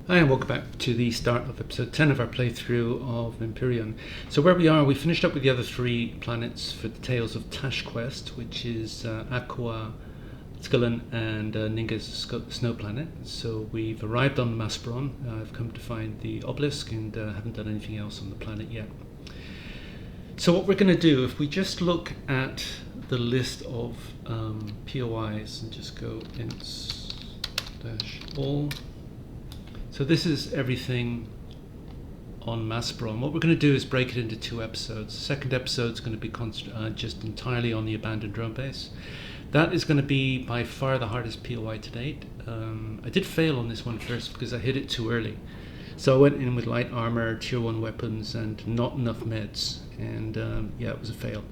Hi and welcome back to the start of episode 10 of our playthrough of Empyrion. So where we are, we finished up with the other three planets for the Tales of Tash quest, which is Akua, Skillon and Ningues snow planet. So we've arrived on Masperon. I've come to find the obelisk and haven't done anything else on the planet yet. So what we're going to do, if we just look at the list of POIs and just go int-all. So this is everything on Masperon. What we're going to do is break it into two episodes. The second episode is going to be just entirely on the abandoned drone base. That is going to be by far the hardest POI to date. I did fail on this one first because I hit it too early. So I went in with light armor, tier 1 weapons and not enough meds. And yeah, it was a fail.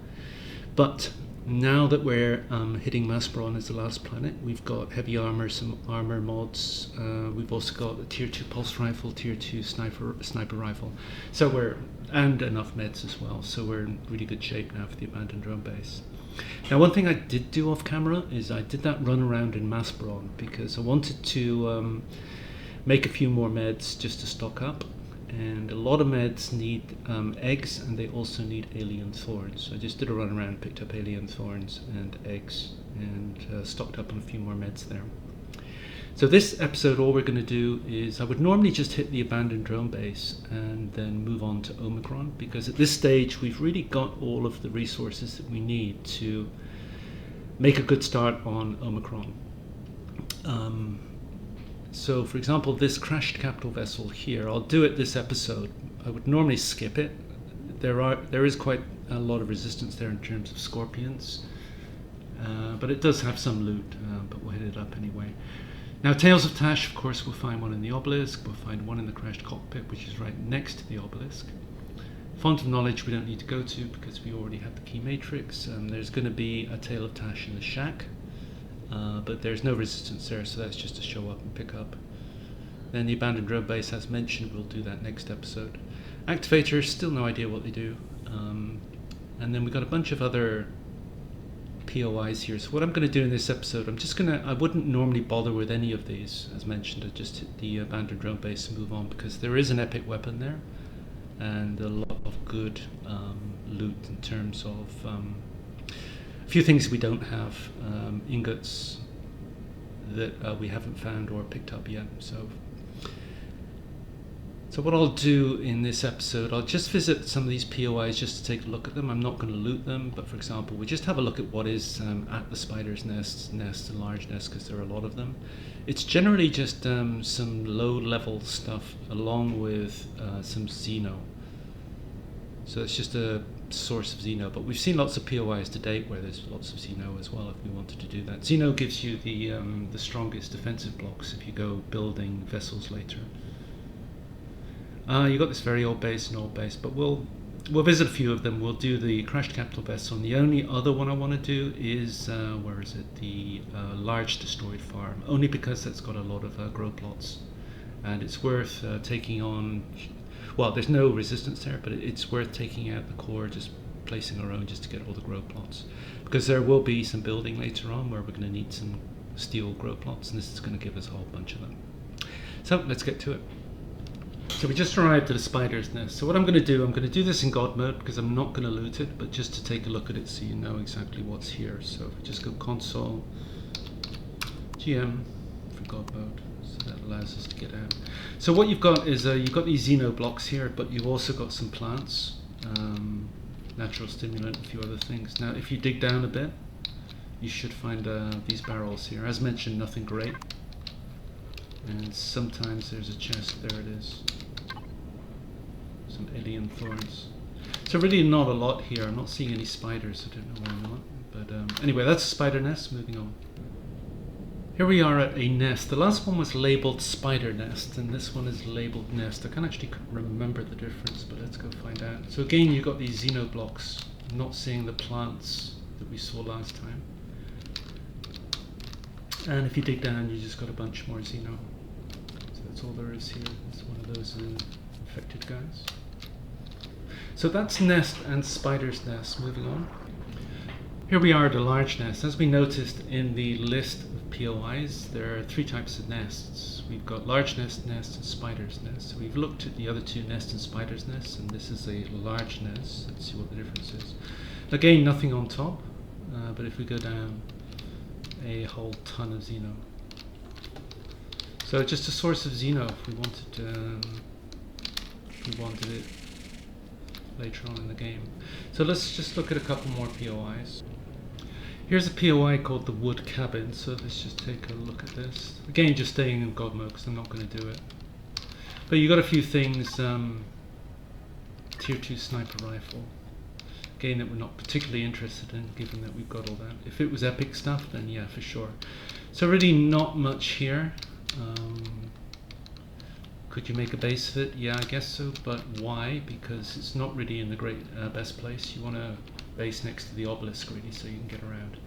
But now that we're hitting Masperon as the last planet, we've got heavy armor, some armor mods. We've also got a tier 2 pulse rifle, tier 2 sniper rifle. So and enough meds as well. So we're in really good shape now for the abandoned drone base. Now, one thing I did do off camera is I did that run around in Masperon because I wanted to make a few more meds just to stock up. And a lot of meds need eggs, and they also need alien thorns. So I just did a run around, picked up alien thorns and eggs, and stocked up on a few more meds there. So this episode, all we're going to do is, I would normally just hit the abandoned drone base and then move on to Omicron, because at this stage we've really got all of the resources that we need to make a good start on Omicron. So, for example, this crashed capital vessel here, I'll do it this episode. I would normally skip it. There is quite a lot of resistance there in terms of scorpions, but it does have some loot, but we'll hit it up anyway. Now, Tales of Tash, of course, we'll find one in the obelisk. We'll find one in the crashed cockpit, which is right next to the obelisk. Font of Knowledge we don't need to go to because we already have the key matrix. There's going to be a Tale of Tash in the shack. But there's no resistance there, so that's just to show up and pick up. Then the abandoned drone base, as mentioned, we'll do that next episode. Activators, still no idea what they do. And then we've got a bunch of other POIs here. So what I'm going to do in this episode, I wouldn't normally bother with any of these. As mentioned, I just hit the abandoned drone base and move on because there is an epic weapon there and a lot of good loot in terms of a few things we don't have, ingots that we haven't found or picked up yet. So what I'll do in this episode, I'll just visit some of these POIs just to take a look at them. I'm not going to loot them, but for example, we just have a look at what is at the spider's nests and large nests, because there are a lot of them. It's generally just some low-level stuff along with some Xeno. So it's just a source of Xeno, but we've seen lots of POIs to date where there's lots of Xeno as well if we wanted to do that. Xeno gives you the strongest defensive blocks if you go building vessels later. You've got this very old base and old base, but we'll visit a few of them. We'll do the crashed capital vessel, and the only other one I want to do is, where is it, the large destroyed farm, only because that's got a lot of grow plots, and it's worth taking on. Well, there's no resistance there, but it's worth taking out the core, just placing our own just to get all the grow plots. Because there will be some building later on where we're going to need some steel grow plots, and this is going to give us a whole bunch of them. So let's get to it. So we just arrived at a spider's nest. So what I'm going to do this in God mode because I'm not going to loot it, but just to take a look at it so you know exactly what's here. So if we just go console, GM for God mode. So that allows us to get out. So what you've got is you've got these Xeno blocks here, but you've also got some plants, natural stimulant, a few other things. Now, if you dig down a bit, you should find these barrels here. As mentioned, nothing great. And sometimes there's a chest. There it is. Some alien thorns. So really not a lot here. I'm not seeing any spiders. I don't know why not. But anyway, that's a spider nest. Moving on. Here we are at a nest. The last one was labeled spider nest, and this one is labeled nest. I can't actually remember the difference, but let's go find out. So again, you've got these Xeno blocks. I'm not seeing the plants that we saw last time. And if you dig down, you just got a bunch more Xeno. So that's all there is here. It's one of those infected guys. So that's nest and spider's nest. Moving on. Here we are at a large nest. As we noticed in the list of POIs, there are 3 types of nests. We've got large nest, and spider's nest. So we've looked at the other 2 nest and spider's nests, and this is a large nest. Let's see what the difference is. Again, nothing on top, but if we go down, a whole ton of Xeno. So just a source of Xeno if we wanted it later on in the game. So let's just look at a couple more POIs. Here's a POI called the Wood Cabin, so let's just take a look at this. Again, just staying in God mode because I'm not going to do it. But you got a few things, tier 2 sniper rifle. Again, that we're not particularly interested in, given that we've got all that. If it was epic stuff, then yeah, for sure. So really not much here. Could you make a base of it? Yeah, I guess so, but why? Because it's not really in the best place. You want to base next to the obelisk really, so you can get around.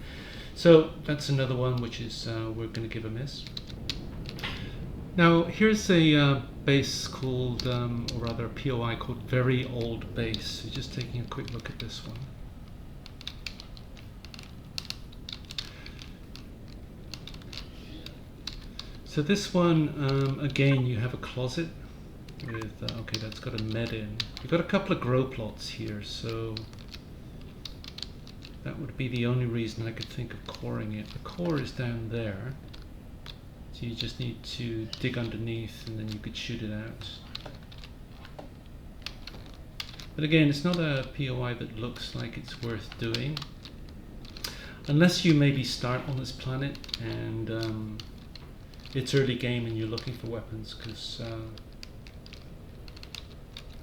So that's another one which is we're going to give a miss. Now here's a base called, or rather a POI called Very Old Base. So just taking a quick look at this one. So this one, again, you have a closet with, okay, that's got a med in. You've got a couple of grow plots here, so that would be the only reason I could think of coring it. The core is down there, so you just need to dig underneath and then you could shoot it out. But again, it's not a POI that looks like it's worth doing, unless you maybe start on this planet and it's early game and you're looking for weapons, because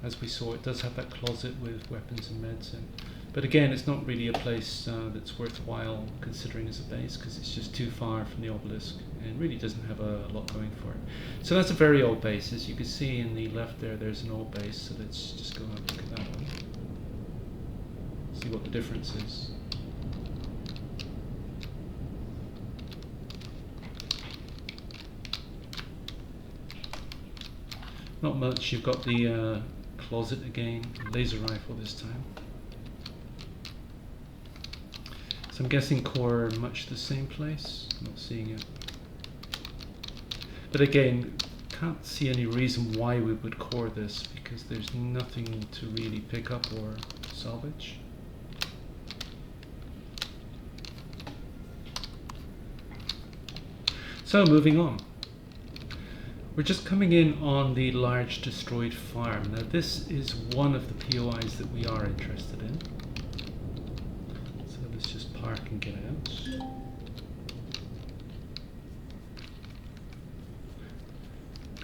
as we saw, it does have that closet with weapons and meds in. But again, it's not really a place that's worthwhile considering as a base, because it's just too far from the obelisk and really doesn't have a lot going for it. So that's a very old base. As you can see in the left there, there's an old base, so let's just go and look at that one. See what the difference is. Not much. You've got the closet again, laser rifle this time. So I'm guessing core much the same place. I'm not seeing it. But again, can't see any reason why we would core this, because there's nothing to really pick up or salvage. So moving on. We're just coming in on the large destroyed farm. Now this is one of the POIs that we are interested in. So let's just park and get out.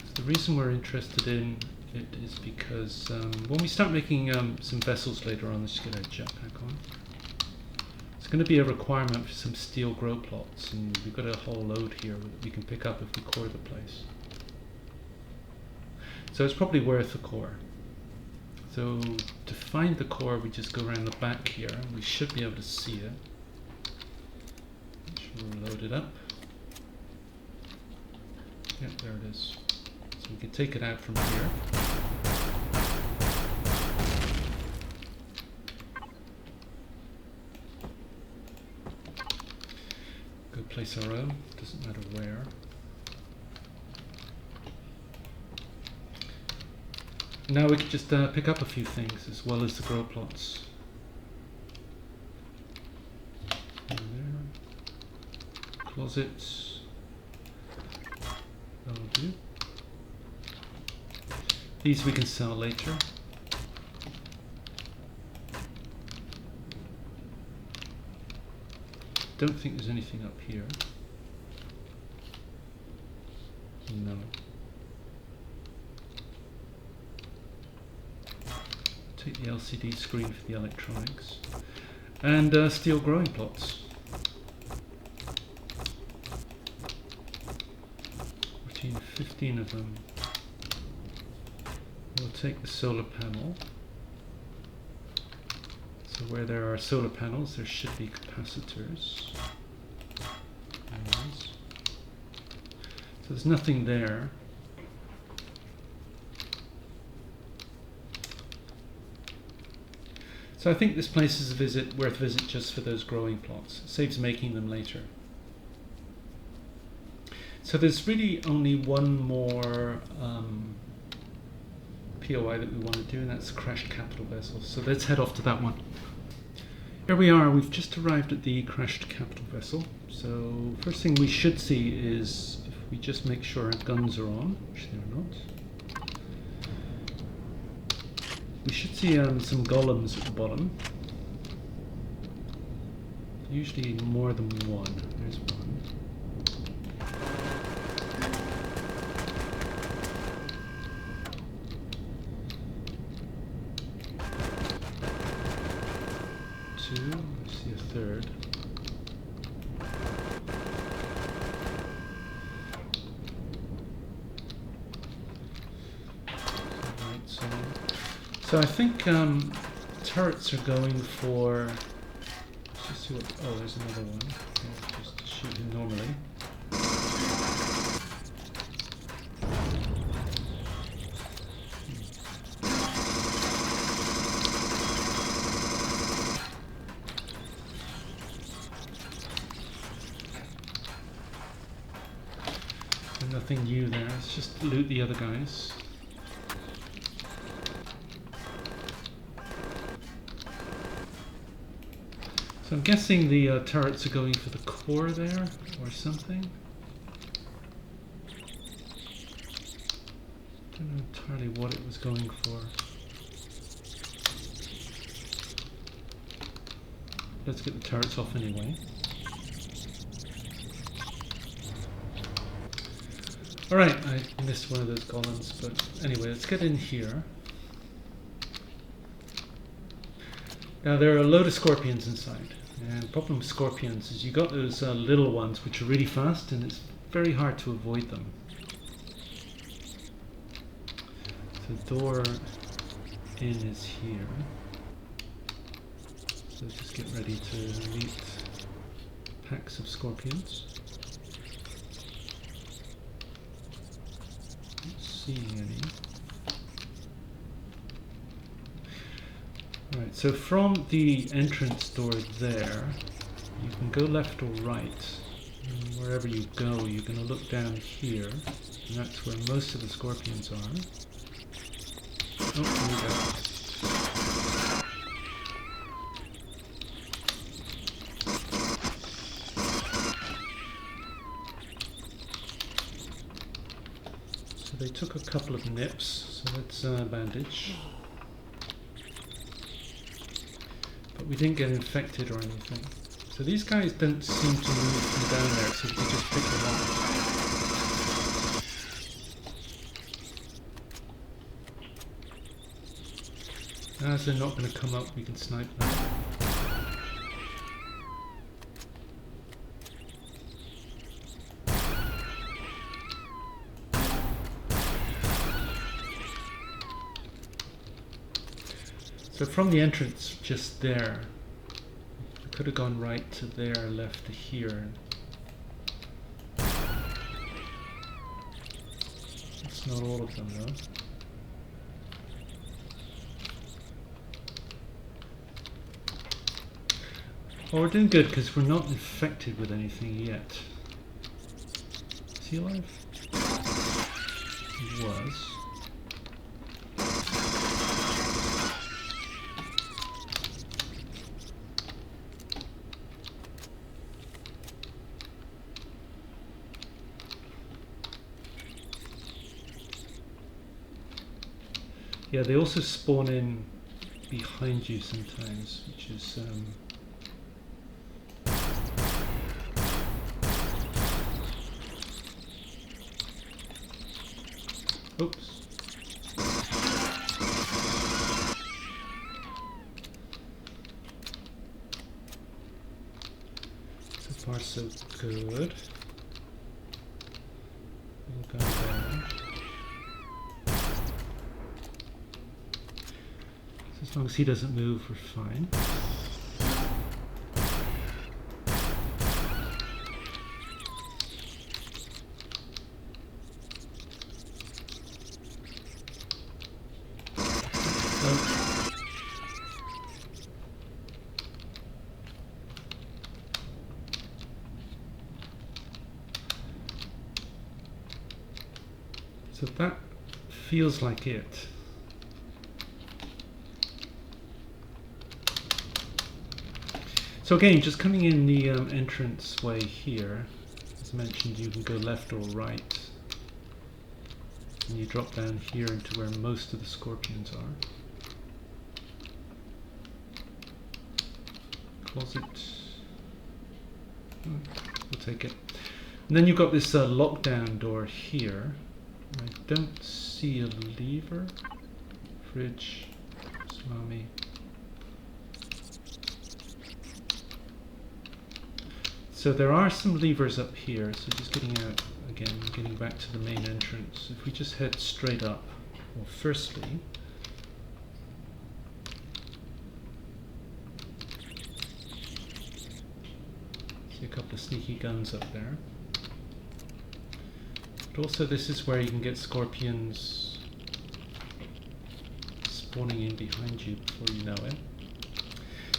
So the reason we're interested in it is because when we start making some vessels later on, let's get our jetpack on. It's going to be a requirement for some steel grow plots, and we've got a whole load here that we can pick up if we core the place. So it's probably worth a core. So to find the core, we just go around the back here. We should be able to see it. We'll load it up. Yep, there it is. So we can take it out from here. Go place our own, doesn't matter where. Now we can just pick up a few things as well as the grow plots. Closets. That'll do. These we can sell later. Don't think there's anything up here. No. Take the LCD screen for the electronics. And steel growing plots. 15 of them. We'll take the solar panel. So where there are solar panels, there should be capacitors. So there's nothing there. So I think this place is worth a visit just for those growing plots. It saves making them later. So there's really only one more POI that we want to do, and that's crashed capital vessel. So let's head off to that one. Here we are, we've just arrived at the crashed capital vessel. So first thing we should see is, if we just make sure our guns are on, which they're not, we should see some golems at the bottom. Usually more than one. There's one. 2, I see a third. Right, so I think turrets are going for. Let's just see what. Oh, there's another one. I'll just shoot him normally. Nothing new there, let's just loot the other guys. So I'm guessing the turrets are going for the core there, or something. Don't know entirely what it was going for. Let's get the turrets off anyway. Alright, I missed one of those golems, but anyway, let's get in here. Now there are a load of scorpions inside, and the problem with scorpions is you got those little ones which are really fast, and it's very hard to avoid them. So the door in is here. So let's just get ready to meet packs of scorpions. Seeing any. Alright, so from the entrance door there, you can go left or right. And wherever you go, you're going to look down here, and that's where most of the scorpions are. Oh, here we go. They took a couple of nips, so let's bandage. But we didn't get infected or anything. So these guys don't seem to move from down there, so we can just pick them up. As they're not going to come up, we can snipe them. So from the entrance just there, we could have gone right to there, left to here. It's not all of them though. Well, we're doing good because we're not infected with anything yet. Is he alive? He was. Yeah, they also spawn in behind you sometimes, which is oops. So far so good. We'll go there. As long as he doesn't move, we're fine. So that feels like it. So again, just coming in the entrance way here, as mentioned, you can go left or right. And you drop down here into where most of the scorpions are. Closet. We'll take it. And then you've got this lockdown door here. I don't see a lever. Fridge. Salami. So there are some levers up here. So just getting out again, getting back to the main entrance. If we just head straight up, well, firstly, see a couple of sneaky guns up there. But also this is where you can get scorpions spawning in behind you before you know it.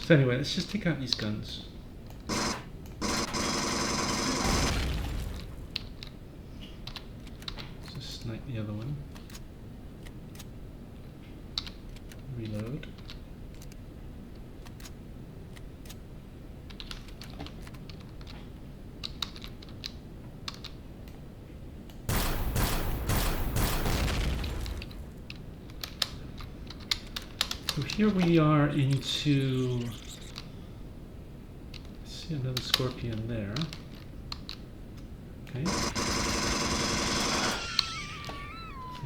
So anyway, let's just take out these guns. Just snipe the other one. Reload. So here we are into, I see another scorpion there. Okay. So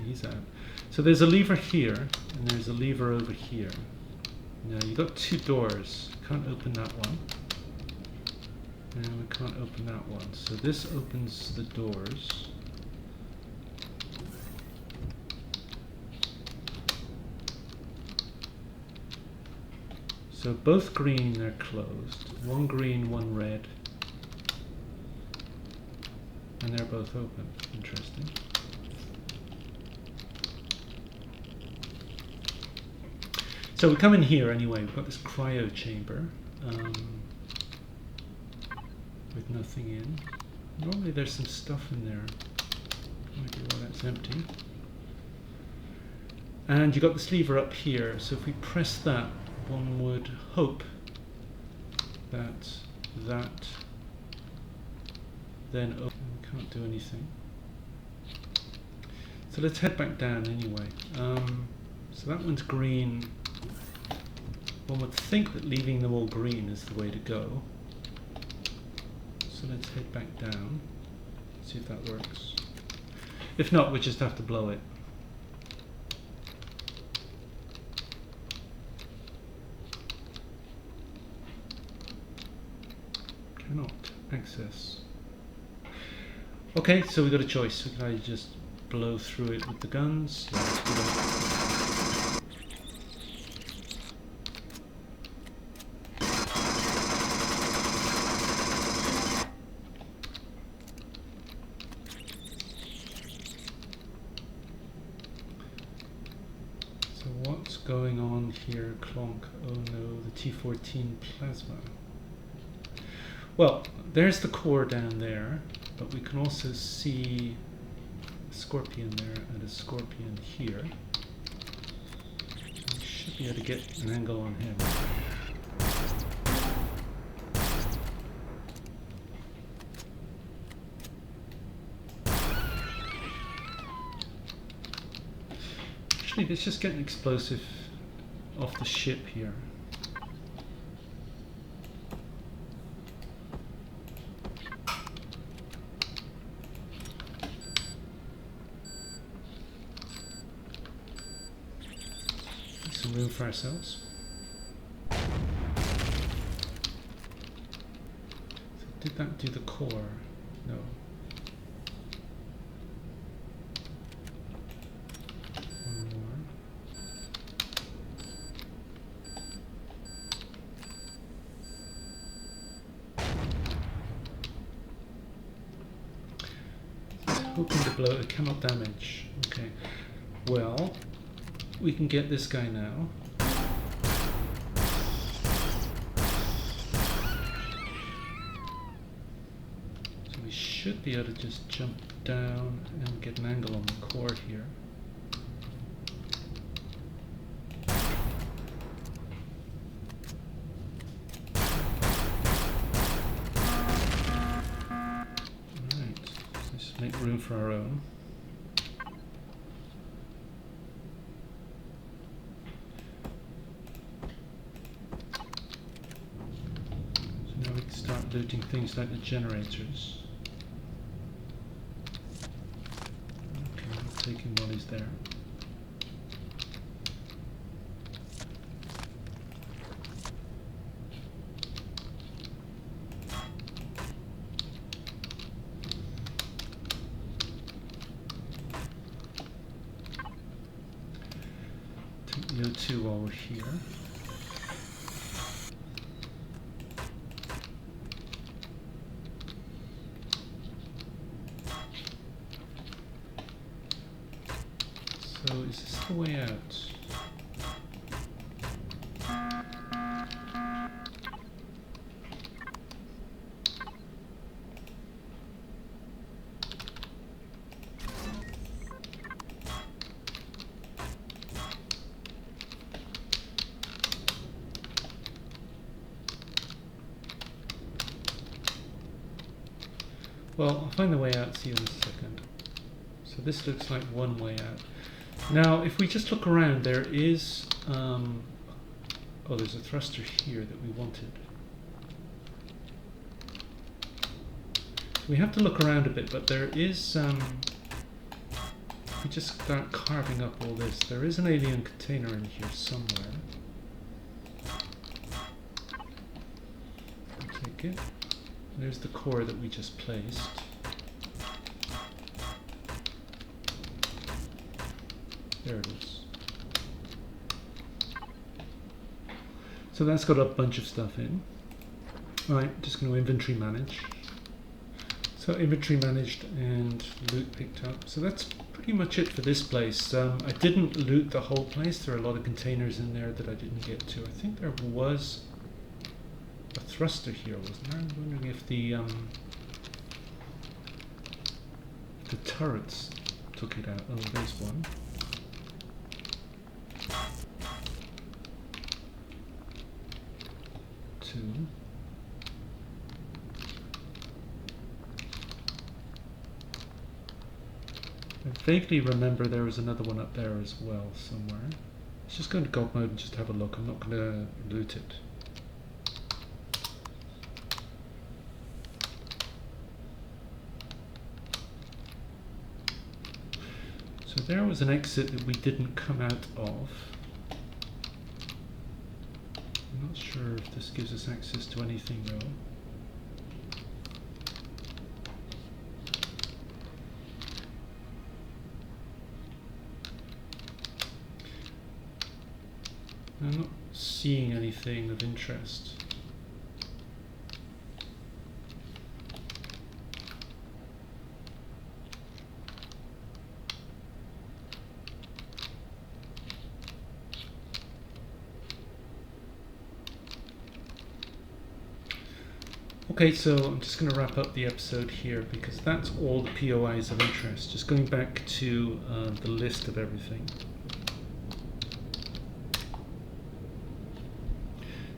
he's out. So there's a lever here, and there's a lever over here. Now you've got two doors. Can't open that one. And we can't open that one. So this opens the doors. So both green are closed. One green, one red. And they're both open. Interesting. So we come in here anyway. We've got this cryo chamber with nothing in. Normally there's some stuff in there. No idea why that's empty. And you've got this lever up here. So if we press that, one would hope that then open. We can't do anything. So let's head back down anyway. So that one's green. One would think that leaving them all green is the way to go. So let's head back down, see if that works. If not, we just have to blow it. Cannot access. Okay, so we've got a choice. We can either just blow through it with the guns. Yeah, let's do that. So what's going on here? Clonk. Oh no, the T14 plasma. Well, there's the core down there, but we can also see a scorpion there and a scorpion here. We should be able to get an angle on him. Actually, let's just get an explosive off the ship here. Room for ourselves. So did that do the core? No. One more. Hoping to blow it cannot damage. Okay. Well, we can get this guy now. So we should be able to just jump down and get an angle on the core here. Alright, let's just make room for our own. So now we can start looting things like the generators. Taking what is there. Take the O2 while we're here. So is this the way out? Well, I'll find the way out, see you in a second. So this looks like one way out. Now, if we just look around, there is, oh, there's a thruster here that we wanted. We have to look around a bit, but there is, if we just start carving up all this, there is an alien container in here somewhere. I'll take it. There's the core that we just placed. There it is. So that's got a bunch of stuff in. Right, just going to inventory manage. So inventory managed and loot picked up. So that's pretty much it for this place. I didn't loot the whole place. There are a lot of containers in there that I didn't get to. I think there was a thruster here, wasn't there? I'm wondering if the turrets took it out. Oh, there's one. Two. I vaguely remember there was another one up there as well somewhere. Let's just go into God mode and just have a look. I'm not going to loot it. So there was an exit that we didn't come out of. I'm not sure if this gives us access to anything though. I'm not seeing anything of interest. Okay, so I'm just going to wrap up the episode here because that's all the POIs of interest. Just going back to the list of everything.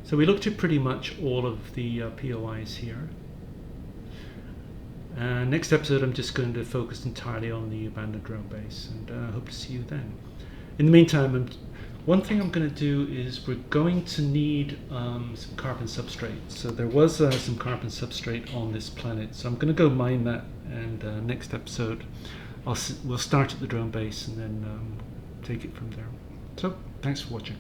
So we looked at pretty much all of the POIs here. Next episode I'm just going to focus entirely on the abandoned drone base, and I hope to see you then. In the meantime, one thing I'm going to do is we're going to need some carbon substrate. So there was some carbon substrate on this planet, so I'm going to go mine that, and next episode we'll start at the drone base and then take it from there. So thanks for watching.